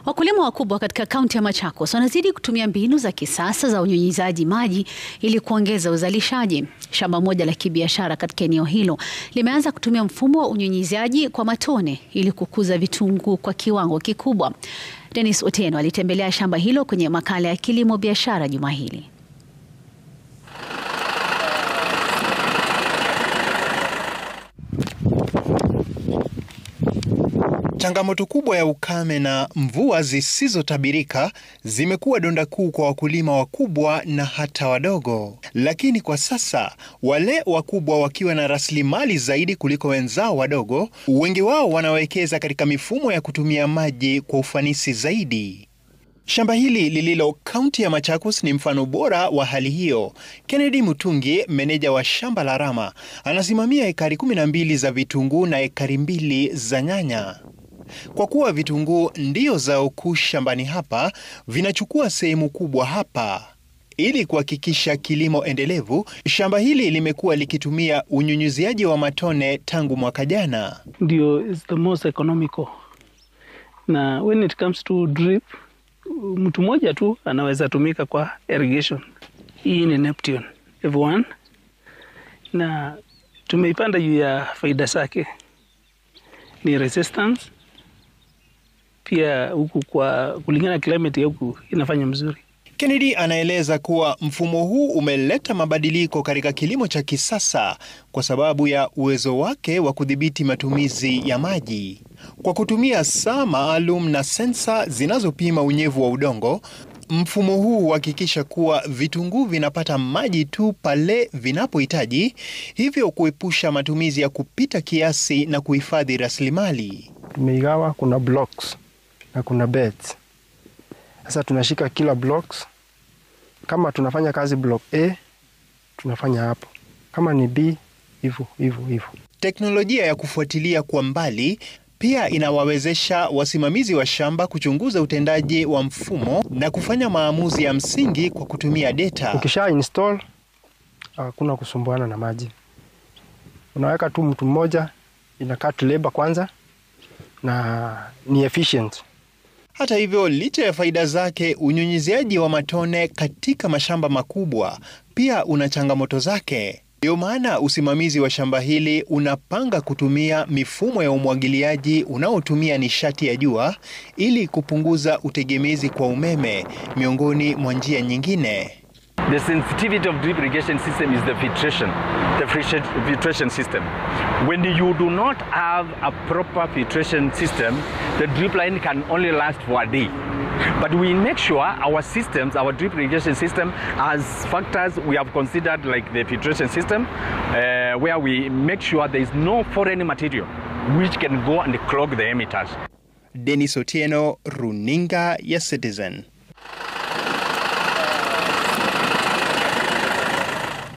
Wakulima wakubwa katika kaunti ya Machakos wanazidi kutumia mbinu za kisasa za unyunyizaji maji ili kuongeza uzalishaji. Shamba moja la kibiashara katika eneo hilo limeanza kutumia mfumo wa unyunyizaji kwa matone ili kukuza vitunguu kwa kiwango kikubwa. Dennis Otieno alitembelea shamba hilo kwenye makala ya Kilimo Biashara juma hili. Changamoto kubwa ya ukame na mvua zisizotabirika zimekuwa donda kuu kwa wakulima wakubwa na hata wadogo. Lakini kwa sasa, wale wakubwa wakiwa na rasilimali zaidi kuliko wenzao wadogo, wengi wao wanawekeza katika mifumo ya kutumia maji kwa ufanisi zaidi. Shamba hili lililo kaunti ya Machakos ni mfano bora wa hali hiyo. Kennedy Mutungi, meneja wa shamba la Rama, anasimamia ekari 12 za vitunguu na ekari 2 za nyanya. Kwa kuwa vitunguu ndio zao kuu shambani hapa, vinachukua sehemu kubwa hapa. Ili kuhakikisha kilimo endelevu, shamba hili limekuwa likitumia unyunyiziaji wa matone tangu mwaka jana. Ndio is the most economical. Na when it comes to drip, mtu mmoja tu anaweza tumika kwa irrigation. Hii ni Neptune F1 na tumeipanda juu ya faida zake. Ni resistance. Pia huku kwa kulingana na climate huku inafanya mzuri. Kennedy anaeleza kuwa mfumo huu umeleta mabadiliko katika kilimo cha kisasa kwa sababu ya uwezo wake wa kudhibiti matumizi ya maji. Kwa kutumia saa maalum na sensa zinazopima unyevu wa udongo, mfumo huu huhakikisha kuwa vitunguu vinapata maji tu pale vinapohitaji, hivyo kuepusha matumizi ya kupita kiasi na kuhifadhi rasilimali. Tumeigawa, kuna blocks na kuna beds. Sasa tunashika kila blocks. Kama tunafanya kazi block A, tunafanya hapo. Kama ni B, hivyo. Teknolojia ya kufuatilia kwa mbali pia inawawezesha wasimamizi wa shamba kuchunguza utendaji wa mfumo na kufanya maamuzi ya msingi kwa kutumia data. Ukisha install, hakuna kusumbuana na maji. Unaweka tu mtu mmoja, inakat labor kwanza na ni efficient. Hata hivyo, licha ya faida zake, unyunyiziaji wa matone katika mashamba makubwa pia una changamoto zake. Ndio maana usimamizi wa shamba hili unapanga kutumia mifumo ya umwagiliaji unaotumia nishati ya jua ili kupunguza utegemezi kwa umeme, miongoni mwa njia nyingine. The sensitivity of drip irrigation system is the filtration system. When you do not have a proper filtration system, the drip line can only last for a day. But we make sure our systems, our drip irrigation system, as factors we have considered like the filtration system, where we make sure there is no foreign material which can go and clog the emitters. Dennis Otieno, Runinga ya Citizen.